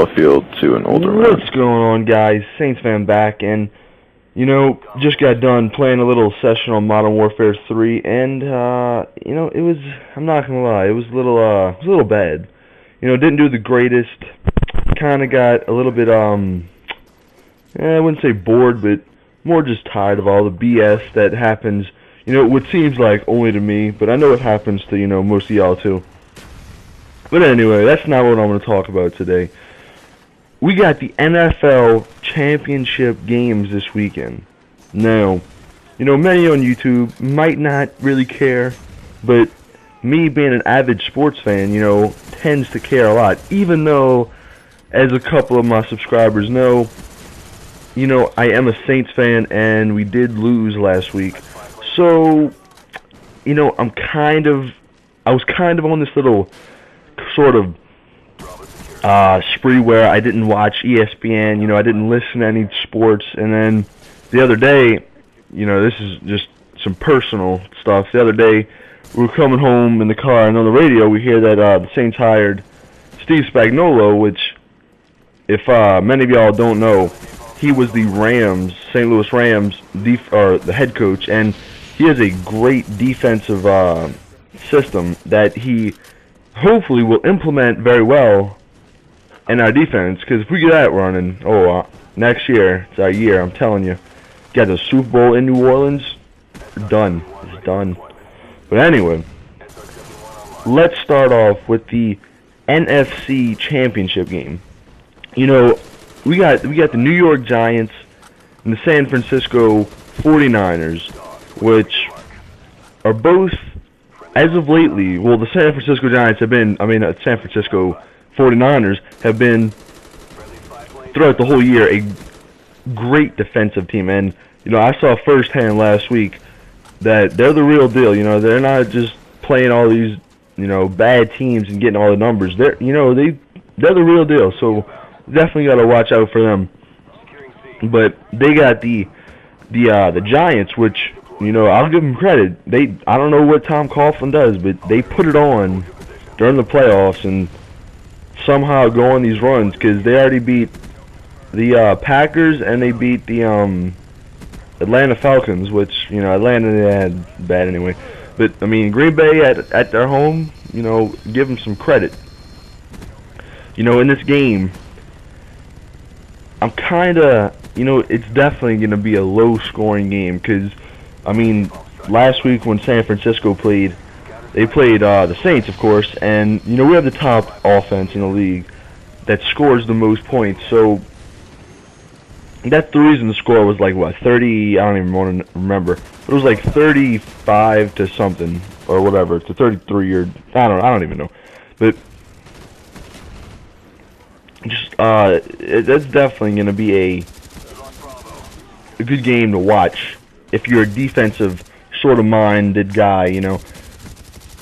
field to an older man. What's going on, guys? Saints fan back, and just got done playing a little session on Modern Warfare 3, and it was, I'm not gonna lie, it was a little bad. Didn't do the greatest. Kind of got a little bit I wouldn't say bored, but more just tired of all the BS that happens. What seems like only to me, but I know it happens to most of y'all too. But anyway, that's not what I'm going to talk about today. We got the NFL championship games this weekend. Now, many on YouTube might not really care, but me being an avid sports fan, tends to care a lot. Even though, as a couple of my subscribers know, I am a Saints fan and we did lose last week. So, I was kind of on this little sort of spree where I didn't watch ESPN, I didn't listen to any sports, and then the other day, this is just some personal stuff. The other day, we were coming home in the car, and on the radio, we hear that the Saints hired Steve Spagnuolo, which, if many of y'all don't know, he was the St. Louis Rams, the head coach, and he has a great defensive system that he hopefully will implement very well in our defense, because if we get that running, next year, it's our year, I'm telling you. Got the Super Bowl in New Orleans, done. It's done. But anyway, let's start off with the NFC Championship game. We got the New York Giants and the San Francisco 49ers, which are both, as of lately, well, the San Francisco Giants have been, San Francisco 49ers have been, throughout the whole year, a great defensive team. And, I saw firsthand last week that they're the real deal. They're not just playing all these, bad teams and getting all the numbers. They're the real deal. So definitely got to watch out for them. But they got the Giants, which, I'll give them credit. I don't know what Tom Coughlin does, but they put it on during the playoffs and somehow go on these runs, because they already beat the Packers and they beat the Atlanta Falcons, which, Atlanta they had bad anyway. But, Green Bay at their home, give them some credit. In this game, I'm kind of, it's definitely going to be a low-scoring game, because, last week when San Francisco played, they played the Saints, of course, and, we have the top offense in the league that scores the most points, so that's the reason the score was like, what, 30, I don't even want to remember, but it was like 35 to something, or whatever, to 33, or, I don't even know, but just, that's definitely going to be a good game to watch if you're a defensive sort of minded guy, I don't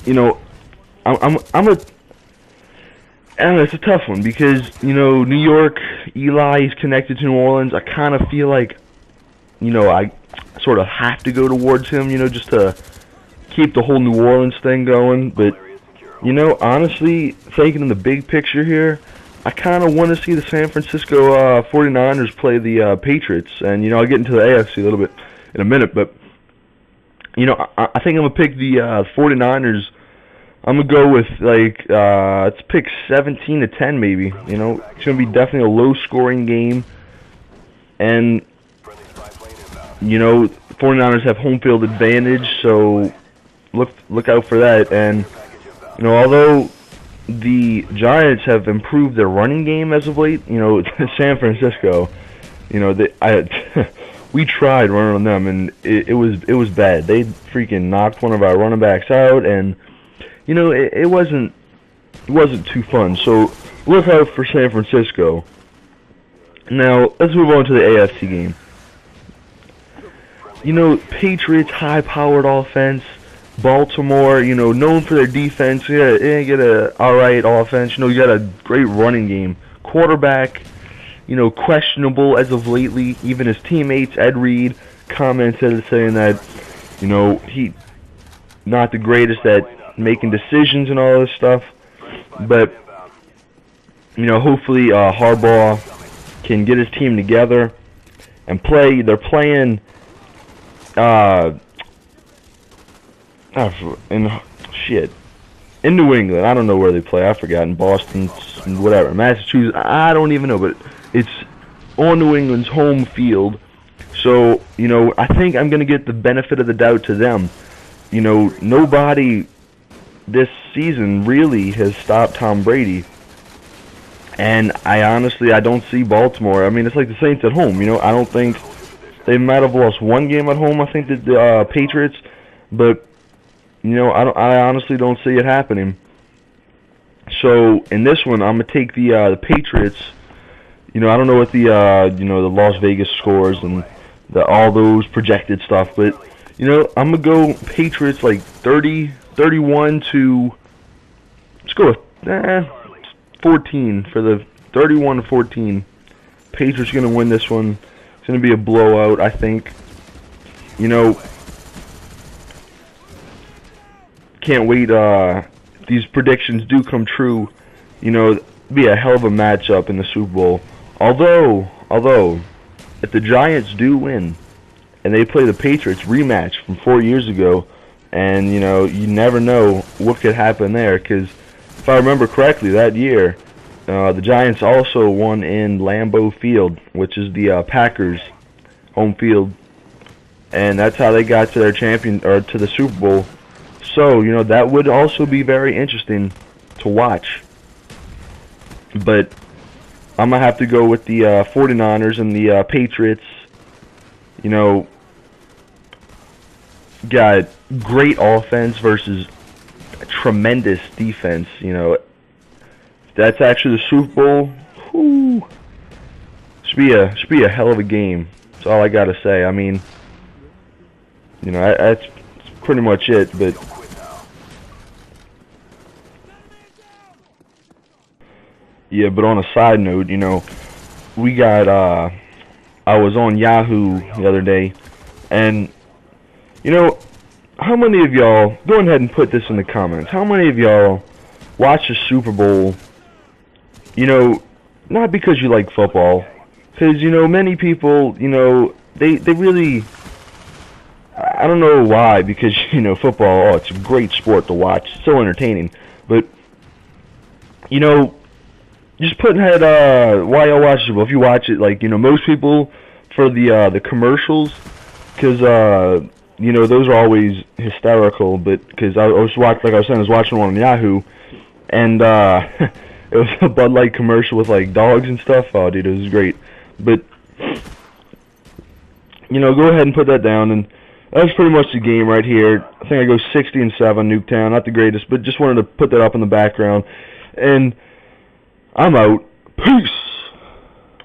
know, it's a tough one, because, New York, Eli is connected to New Orleans. I kind of feel like, I sort of have to go towards him, just to keep the whole New Orleans thing going. But, honestly, thinking in the big picture here, I kind of want to see the San Francisco 49ers play the Patriots. And, I'll get into the AFC a little bit in a minute. But, I think I'm going to pick the 49ers. I'm going to go with, let's pick 17-10 maybe. It's going to be definitely a low-scoring game. And, 49ers have home field advantage, so look out for that. And, although the Giants have improved their running game as of late, San Francisco, we tried running on them, and it was bad. They freaking knocked one of our running backs out, and it wasn't too fun. So look out for San Francisco. Now let's move on to the AFC game. Patriots, high-powered offense. Baltimore, known for their defense. They get a alright offense. You got a great running game. Quarterback, questionable as of lately. Even his teammates, Ed Reed, commented saying that, he not the greatest at making decisions and all this stuff. But, hopefully Harbaugh can get his team together and play. They're playing in New England. I don't know where they play. I forgot. In Boston, whatever, Massachusetts. I don't even know, but it's on New England's home field. So, I think I'm going to get the benefit of the doubt to them. Nobody this season really has stopped Tom Brady. And I don't see Baltimore. I mean, it's like the Saints at home. I don't think they might have lost one game at home. I think the Patriots, but I honestly don't see it happening. So in this one, I'm gonna take the Patriots. I don't know what the the Las Vegas scores and all those projected stuff, but I'm gonna go Patriots like 31 to. Let's go with 14 for the 31-14. Patriots gonna win this one. It's gonna be a blowout, I think. Can't wait. If these predictions do come true, be a hell of a matchup in the Super Bowl. Although, if the Giants do win and they play the Patriots rematch from 4 years ago, and you never know what could happen there, because if I remember correctly, that year the Giants also won in Lambeau Field, which is the Packers' home field, and that's how they got to their to the Super Bowl. So that would also be very interesting to watch. But I'm gonna have to go with the 49ers and the Patriots. Got great offense versus tremendous defense. That's actually the Super Bowl. Whew. Should be a hell of a game. That's all I gotta say. I mean, that's pretty much it. But yeah, but on a side note, we got I was on Yahoo the other day, and how many of y'all, go ahead and put this in the comments, how many of y'all watch the Super Bowl, not because you like football, because, many people, they really, I don't know why, because, football, it's a great sport to watch, it's so entertaining, but, just put in head, why y'all watch Super Bowl. If you watch it, like, most people, for the commercials, because, those are always hysterical, but, because I was watching, like I was saying, I was watching one on Yahoo, and, it was a Bud Light commercial with, like, dogs and stuff. Oh, dude, it was great. But, go ahead and put that down, and that's pretty much the game right here. I think I go 60-7, Nuketown. Not the greatest, but just wanted to put that up in the background. And I'm out. Peace!